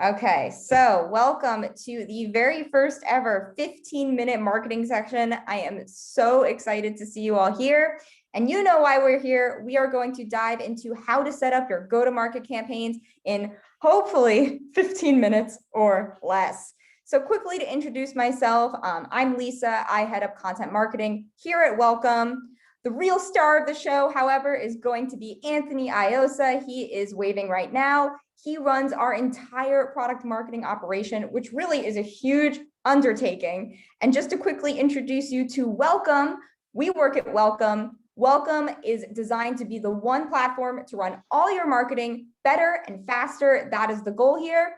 Okay, so welcome to the very first ever 15-minute marketing section. I am so excited to see you all here. And you know why we're here. We are going to dive into how to set up your go-to-market campaigns in hopefully 15 minutes or less. So quickly to introduce myself, I'm Lisa. I head up content marketing here at Welcome. The real star of the show, however, is going to be Anthony Aiosa. He is waving right now. He runs our entire product marketing operation, which really is a huge undertaking. And just to quickly introduce you to Welcome, we work at Welcome. Welcome is designed to be the one platform to run all your marketing better and faster. That is the goal here.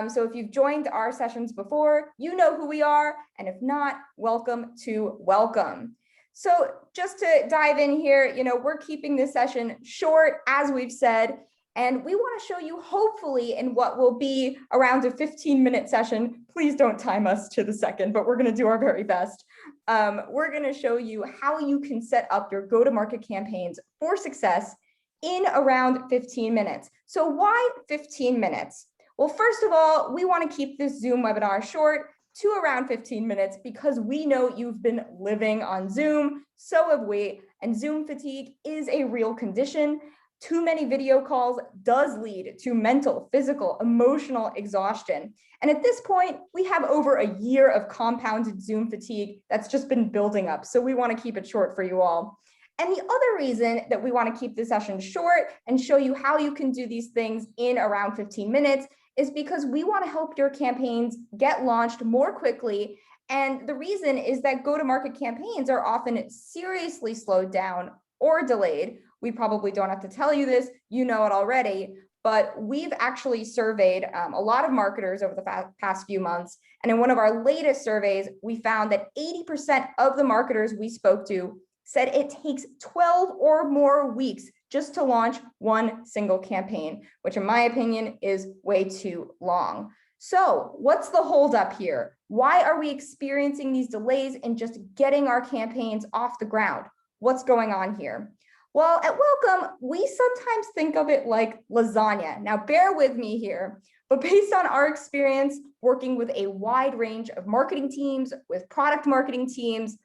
So if you've joined our sessions before, you know who we are. And if not, welcome to Welcome. So just to dive in here, we're keeping this session short, as we've said, and we want to show you, hopefully, in what will be around a 15-minute session. Please don't time us to the second, but we're going to do our very best. We're going to show you how you can set up your go-to-market campaigns for success in around 15 minutes. So why 15 minutes? Well, first of all, we want to keep this Zoom webinar short to around 15 minutes because we know you've been living on Zoom, so have we, and Zoom fatigue is a real condition. Too many video calls does lead to mental, physical, emotional exhaustion. And at this point, we have over a year of compounded Zoom fatigue that's just been building up. So we want to keep it short for you all. And the other reason that we want to keep the session short and show you how you can do these things in around 15 minutes is because we want to help your campaigns get launched more quickly. And the reason is that go-to-market campaigns are often seriously slowed down or delayed. We probably don't have to tell you this, you know it already, but we've actually surveyed a lot of marketers over the past few months. And in one of our latest surveys, we found that 80% of the marketers we spoke to said it takes 12 or more weeks just to launch one single campaign, which in my opinion is way too long. So what's the holdup here? Why are we experiencing these delays in just getting our campaigns off the ground? What's going on here? Well, at Welcome, we sometimes think of it like lasagna. Now, bear with me here, but based on our experience working with a wide range of marketing teams, with product marketing teams,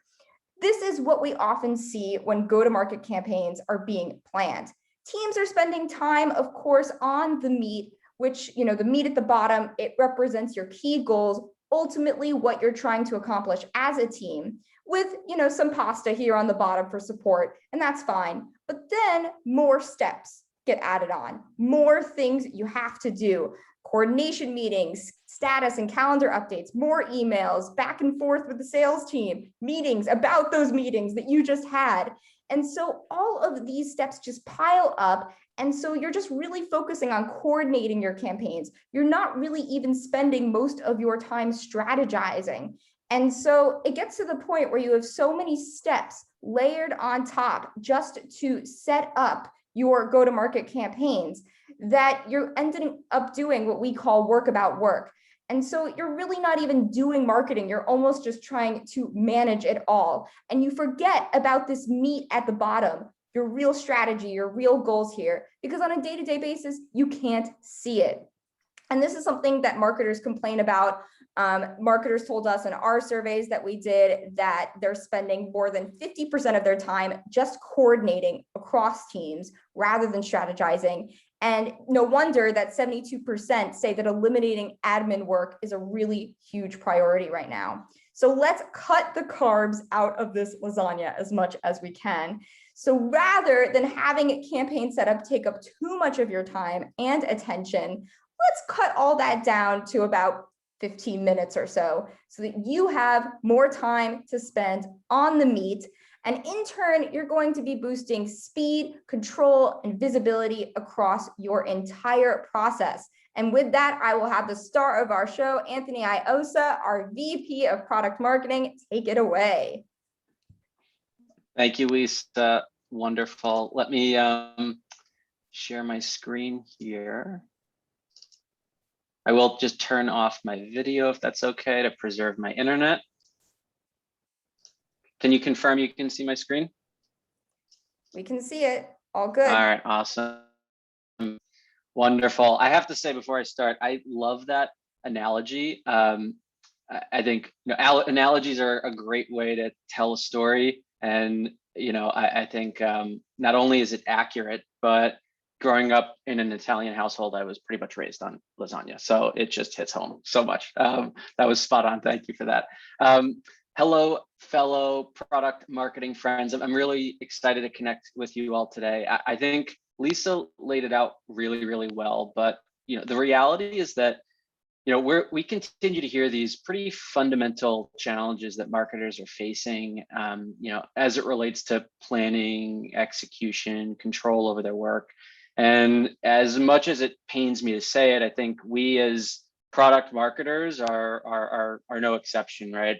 this is what we often see when go-to-market campaigns are being planned. Teams are spending time, of course, on the meat, which, the meat at the bottom, it represents your key goals, ultimately what you're trying to accomplish as a team, with, some pasta here on the bottom for support, and that's fine. But then more steps get added on, more things you have to do, coordination meetings, status and calendar updates, more emails, back and forth with the sales team, meetings about those meetings that you just had. And so all of these steps just pile up. And so you're just really focusing on coordinating your campaigns. You're not really even spending most of your time strategizing. And so it gets to the point where you have so many steps layered on top just to set up your go-to-market campaigns that you're ending up doing what we call work about work. And so you're really not even doing marketing. You're almost just trying to manage it all. And you forget about this meat at the bottom, your real strategy, your real goals here, because on a day-to-day basis, you can't see it. And this is something that marketers complain about. Marketers told us in our surveys that we did that they're spending more than 50% of their time just coordinating across teams rather than strategizing. And no wonder that 72% say that eliminating admin work is a really huge priority right now. So let's cut the carbs out of this lasagna as much as we can. So rather than having a campaign setup take up too much of your time and attention, let's cut all that down to about 15 minutes or so that you have more time to spend on the meat. And in turn, you're going to be boosting speed, control, and visibility across your entire process. And with that, I will have the star of our show, Anthony Aiosa, our VP of Product Marketing, take it away. Thank you, Lisa. Wonderful. Let me share my screen here. I will just turn off my video if that's okay to preserve my internet. Can you confirm you can see my screen? We can see it. All good. All right, awesome. Wonderful. I have to say before I start, I love that analogy. I think analogies are a great way to tell a story, and I think not only is it accurate, but growing up in an Italian household, I was pretty much raised on lasagna, so it just hits home so much. That was spot on. Thank you for that. Hello, fellow product marketing friends. I'm really excited to connect with you all today. I think Lisa laid it out really, really well, but the reality is that we continue to hear these pretty fundamental challenges that marketers are facing, as it relates to planning, execution, control over their work. And as much as it pains me to say it, I think we as product marketers are no exception, right?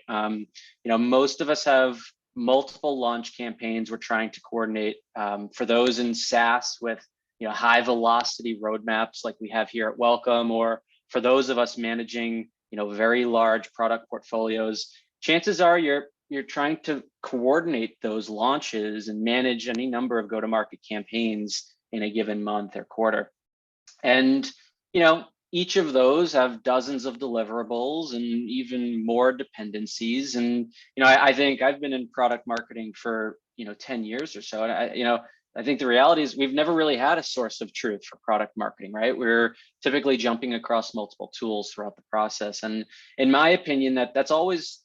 Most of us have multiple launch campaigns we're trying to coordinate. For those in SaaS with high velocity roadmaps like we have here at Welcome, or for those of us managing very large product portfolios, chances are you're trying to coordinate those launches and manage any number of go-to-market campaigns in a given month or quarter. And each of those have dozens of deliverables and even more dependencies. And I think I've been in product marketing for 10 years or so, and I think the reality is we've never really had a source of truth for product marketing, right? We're typically jumping across multiple tools throughout the process. And in my opinion, that's always,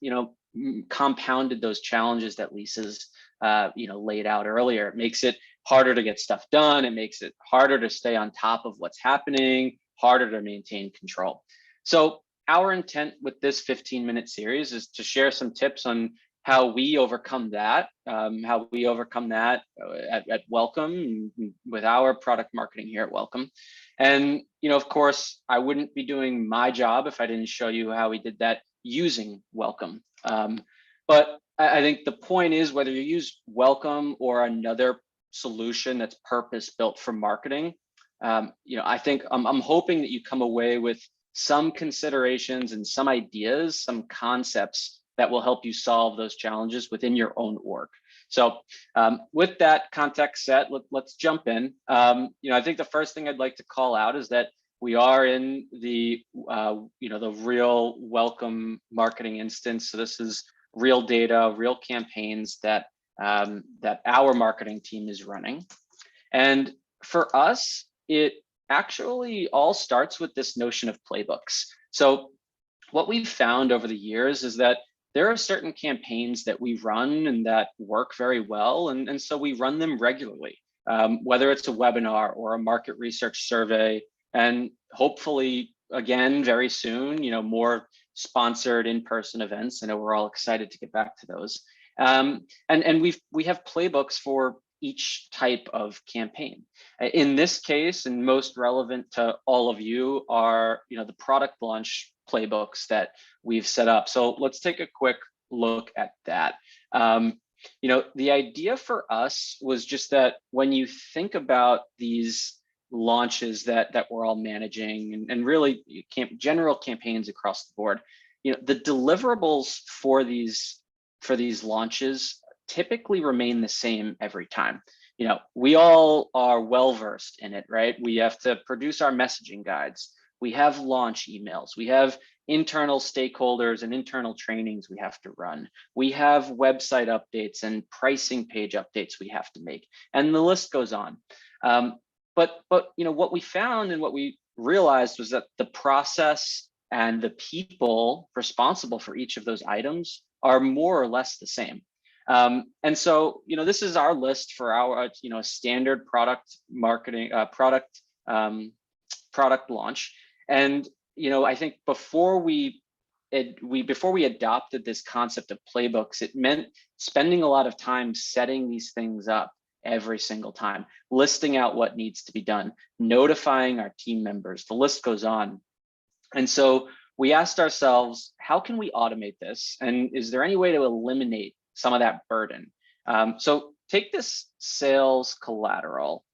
compounded those challenges that Lisa's, laid out earlier. It makes it harder to get stuff done. It makes it harder to stay on top of what's happening, harder to maintain control. So our intent with this 15-minute series is to share some tips on how we overcome that, at Welcome with our product marketing here at Welcome. And, of course, I wouldn't be doing my job if I didn't show you how we did that using Welcome. But I think the point is, whether you use Welcome or another solution that's purpose-built for marketing, I think I'm hoping that you come away with some considerations and some ideas, some concepts that will help you solve those challenges within your own org. So with that context set, let's jump in. I think the first thing I'd like to call out is that we are in the real Welcome marketing instance. So this is real data, real campaigns that our marketing team is running. And for us, it actually all starts with this notion of playbooks. So what we've found over the years is that there are certain campaigns that we run and that work very well. And so we run them regularly, whether it's a webinar or a market research survey, and hopefully, again, very soon, more sponsored in-person events. I know we're all excited to get back to those. And we have playbooks for each type of campaign. In this case, and most relevant to all of you, are the product launch playbooks that we've set up. So let's take a quick look at that. The idea for us was just that when you think about these launches that we're all managing, and really general campaigns across the board, the deliverables for these launches typically remain the same every time. We all are well versed in it, right? We have to produce our messaging guides. We have launch emails. We have internal stakeholders and internal trainings we have to run. We have website updates and pricing page updates we have to make, and the list goes on. But what we found and what we realized was that the process and the people responsible for each of those items are more or less the same. And so, this is our list for our, standard product marketing, product launch. And, I think before we adopted this concept of playbooks, it meant spending a lot of time setting these things up every single time, listing out what needs to be done, notifying our team members, the list goes on. And so we asked ourselves, how can we automate this? And is there any way to eliminate some of that burden? So take this sales collateral,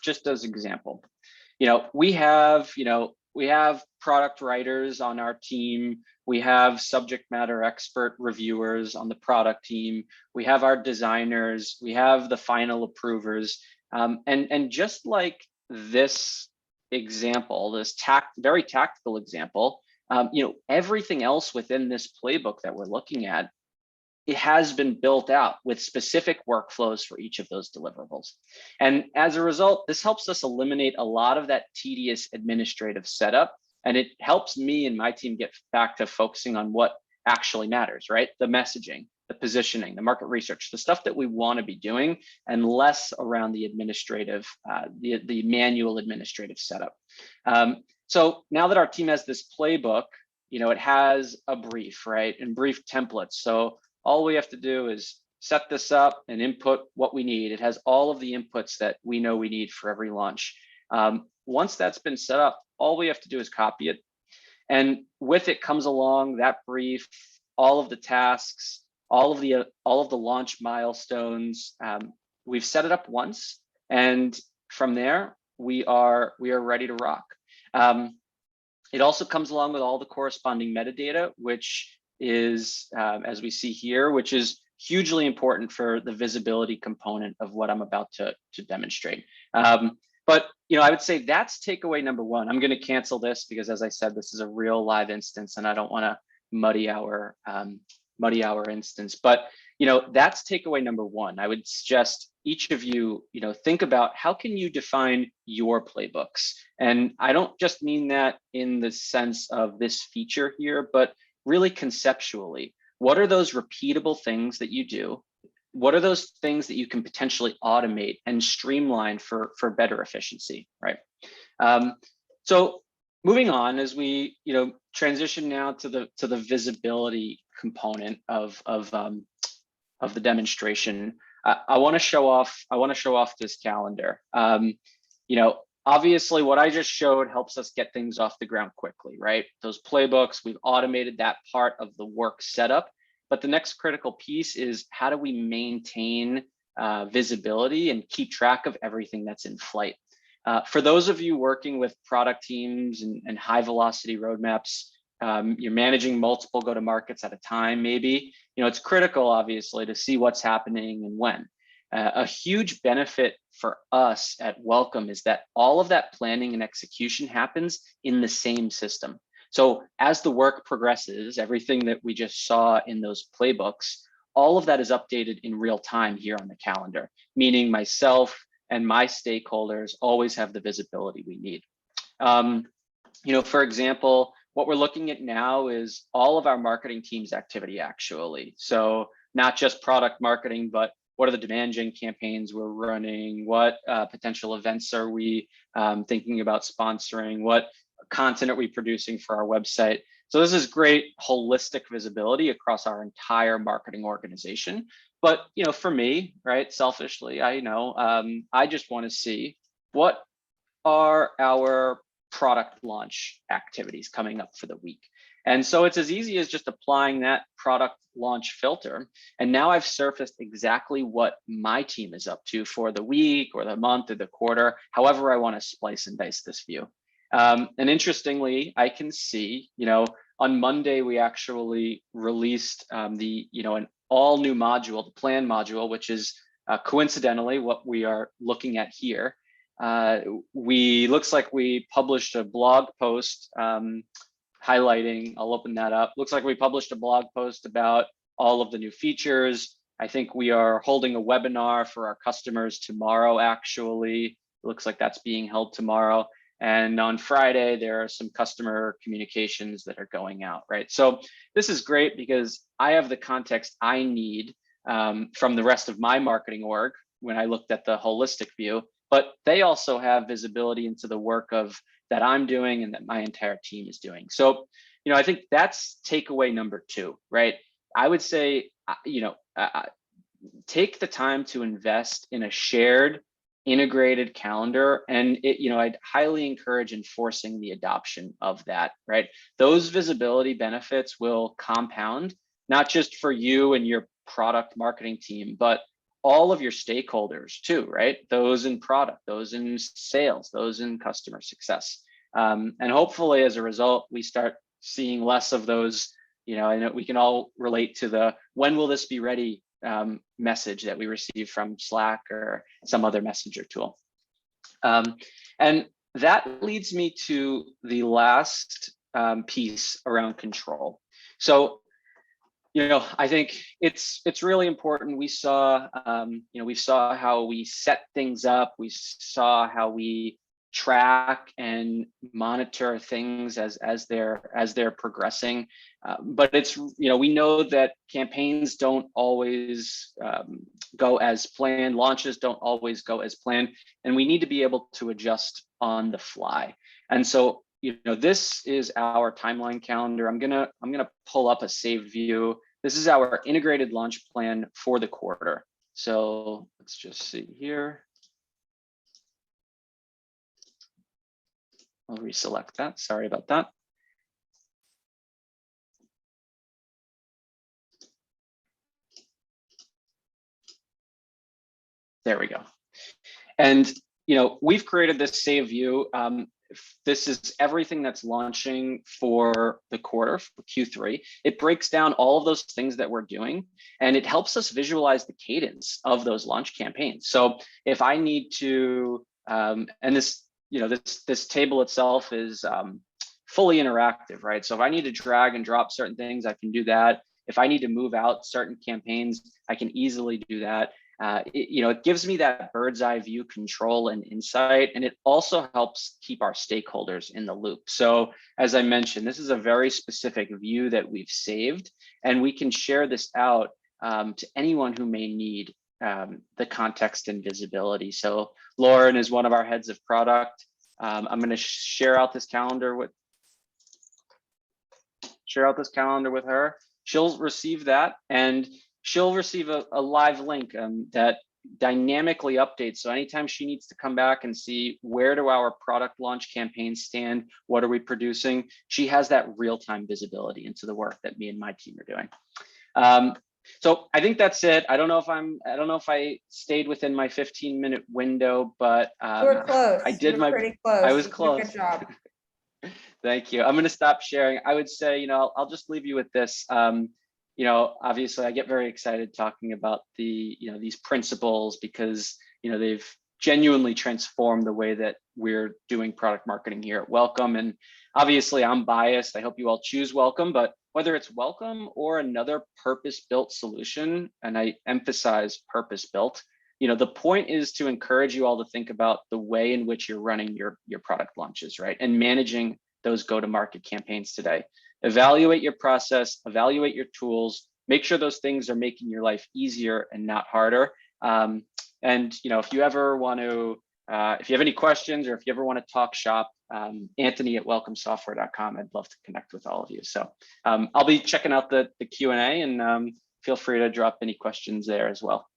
just as example. We have product writers on our team. We have subject matter expert reviewers on the product team. We have our designers. We have the final approvers. And just like this example, this very tactical example, everything else within this playbook that we're looking at, it has been built out with specific workflows for each of those deliverables. And as a result, this helps us eliminate a lot of that tedious administrative setup. And it helps me and my team get back to focusing on what actually matters, right? The messaging, the positioning, the market research, the stuff that we want to be doing, and less around the administrative, the manual administrative setup. So now that our team has this playbook, it has a brief, right? And brief templates. So all we have to do is set this up and input what we need. It has all of the inputs that we know we need for every launch. Once that's been set up, all we have to do is copy it. And with it comes along that brief, all of the tasks, all of the launch milestones. We've set it up once, and from there we are ready to rock. It also comes along with all the corresponding metadata, which is, as we see here, which is hugely important for the visibility component of what I'm about to demonstrate. But I would say that's takeaway number one. I'm going to cancel this because, as I said, this is a real live instance, and I don't want to muddy our instance. But that's takeaway number one. I would suggest each of you, think about how can you define your playbooks, and I don't just mean that in the sense of this feature here, but really conceptually. What are those repeatable things that you do? What are those things that you can potentially automate and streamline for better efficiency, right? So moving on, as we transition now to the visibility component of the demonstration, I want to show off this calendar. Obviously, what I just showed helps us get things off the ground quickly, right? Those playbooks, we've automated that part of the work setup. But the next critical piece is how do we maintain visibility and keep track of everything that's in flight? For those of you working with product teams and high velocity roadmaps, you're managing multiple go-to-markets at a time, maybe, it's critical, obviously, to see what's happening and when. A huge benefit for us at Welcome is that all of that planning and execution happens in the same system. So as the work progresses, everything that we just saw in those playbooks, all of that is updated in real time here on the calendar, meaning myself and my stakeholders always have the visibility we need. For example, what we're looking at now is all of our marketing team's activity, actually. So not just product marketing, but what are the demand gen campaigns we're running? What potential events are we thinking about sponsoring? What content are we producing for our website? So this is great holistic visibility across our entire marketing organization. But for me, right, selfishly, I just want to see what are our product launch activities coming up for the week. And so it's as easy as just applying that product launch filter. And now I've surfaced exactly what my team is up to for the week or the month or the quarter, however I want to splice and dice this view. And interestingly, I can see, on Monday, we actually released an all new module, the plan module, which is coincidentally what we are looking at here. Looks like we published a blog post highlighting, I'll open that up. Looks like we published a blog post about all of the new features. I think we are holding a webinar for our customers tomorrow, actually. It looks like that's being held tomorrow. And on Friday, there are some customer communications that are going out, right? So this is great because I have the context I need from the rest of my marketing org when I looked at the holistic view, but they also have visibility into the work that I'm doing and that my entire team is doing. So, I think that's takeaway number two, right? I would say, take the time to invest in a shared integrated calendar, and I'd highly encourage enforcing the adoption of that, right? Those visibility benefits will compound, not just for you and your product marketing team, but all of your stakeholders too, right? Those in product, those in sales, those in customer success. And hopefully as a result, we start seeing less of those, and we can all relate to the when will this be ready message that we receive from Slack or some other messenger tool. And that leads me to the last piece around control. So, I think it's really important. We saw, we saw how we set things up. We saw how we track and monitor things as they're progressing. But it's, we know that campaigns don't always go as planned. Launches don't always go as planned, and we need to be able to adjust on the fly. And so, this is our timeline calendar. I'm gonna pull up a saved view. This is our integrated launch plan for the quarter. So let's just see here. I'll reselect that. Sorry about that. There we go. And we've created this save view. This is everything that's launching for the quarter, for Q3. It breaks down all of those things that we're doing, and it helps us visualize the cadence of those launch campaigns. So if I need to, and this, this table itself is fully interactive, right? So if I need to drag and drop certain things, I can do that. If I need to move out certain campaigns, I can easily do that. It gives me that bird's eye view control and insight, and it also helps keep our stakeholders in the loop. So as I mentioned, this is a very specific view that we've saved, and we can share this out to anyone who may need the context and visibility. So Lauren is one of our heads of product. I'm going to share out this calendar with her. She'll receive that, and she'll receive a live link that dynamically updates. So anytime she needs to come back and see where do our product launch campaigns stand, what are we producing, she has that real-time visibility into the work that me and my team are doing. So I think that's it. I don't know if I stayed within my 15-minute window, but you were close. Pretty close. I was close. Good job. Thank you. I'm going to stop sharing. I would say, I'll just leave you with this. Obviously I get very excited talking about these principles because, they've genuinely transformed the way that we're doing product marketing here at Welcome. And obviously I'm biased. I hope you all choose Welcome, but whether it's Welcome or another purpose-built solution, and I emphasize purpose-built, the point is to encourage you all to think about the way in which you're running your product launches, right? And managing those go-to-market campaigns today. Evaluate your process, evaluate your tools, make sure those things are making your life easier and not harder. And if you ever want to, if you have any questions or if you ever want to talk shop, Anthony at welcomesoftware.com. I'd love to connect with all of you. So I'll be checking out the Q&A, and feel free to drop any questions there as well.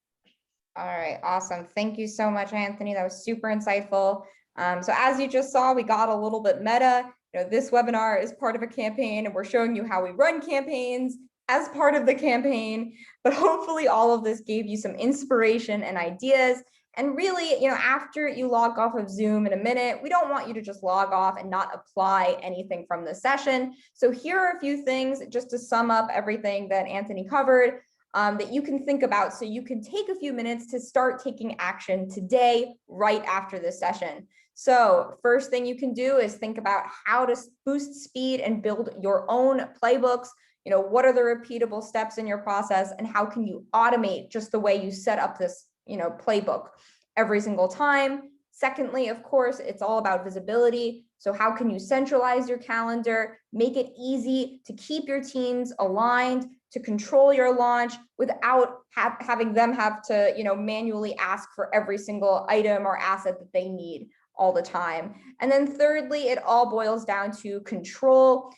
All right, awesome. Thank you so much, Anthony. That was super insightful. So as you just saw, we got a little bit meta. This webinar is part of a campaign, and we're showing you how we run campaigns as part of the campaign. But hopefully all of this gave you some inspiration and ideas. And really, after you log off of Zoom in a minute, we don't want you to just log off and not apply anything from the session. So here are a few things just to sum up everything that Anthony covered that you can think about, so you can take a few minutes to start taking action today, right after this session. So first thing you can do is think about how to boost speed and build your own playbooks. What are the repeatable steps in your process, and how can you automate just the way you set up this, playbook every single time? Secondly, of course, it's all about visibility. So how can you centralize your calendar, make it easy to keep your teams aligned, to control your launch without having them have to, manually ask for every single item or asset that they need all the time. And then thirdly, it all boils down to control.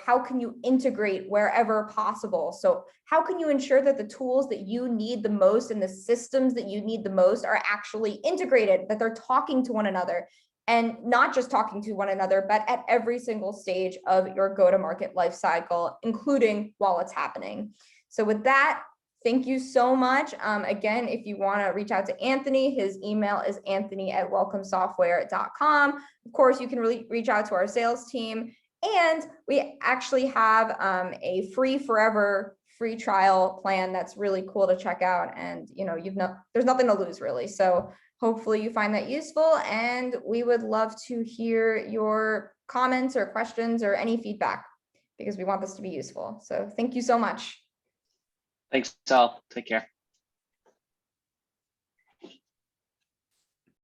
How can you integrate wherever possible? So how can you ensure that the tools that you need the most and the systems that you need the most are actually integrated, that they're talking to one another, and not just talking to one another, but at every single stage of your go-to-market life cycle, including while it's happening. So with that, thank you so much. Again, if you want to reach out to Anthony, his email is anthony@welcomesoftware.com. Of course, you can reach out to our sales team. And we actually have a free forever free trial plan that's really cool to check out. And, you know, there's nothing to lose really. So hopefully you find that useful, and we would love to hear your comments or questions or any feedback, because we want this to be useful. So thank you so much. Thanks, all. Take care.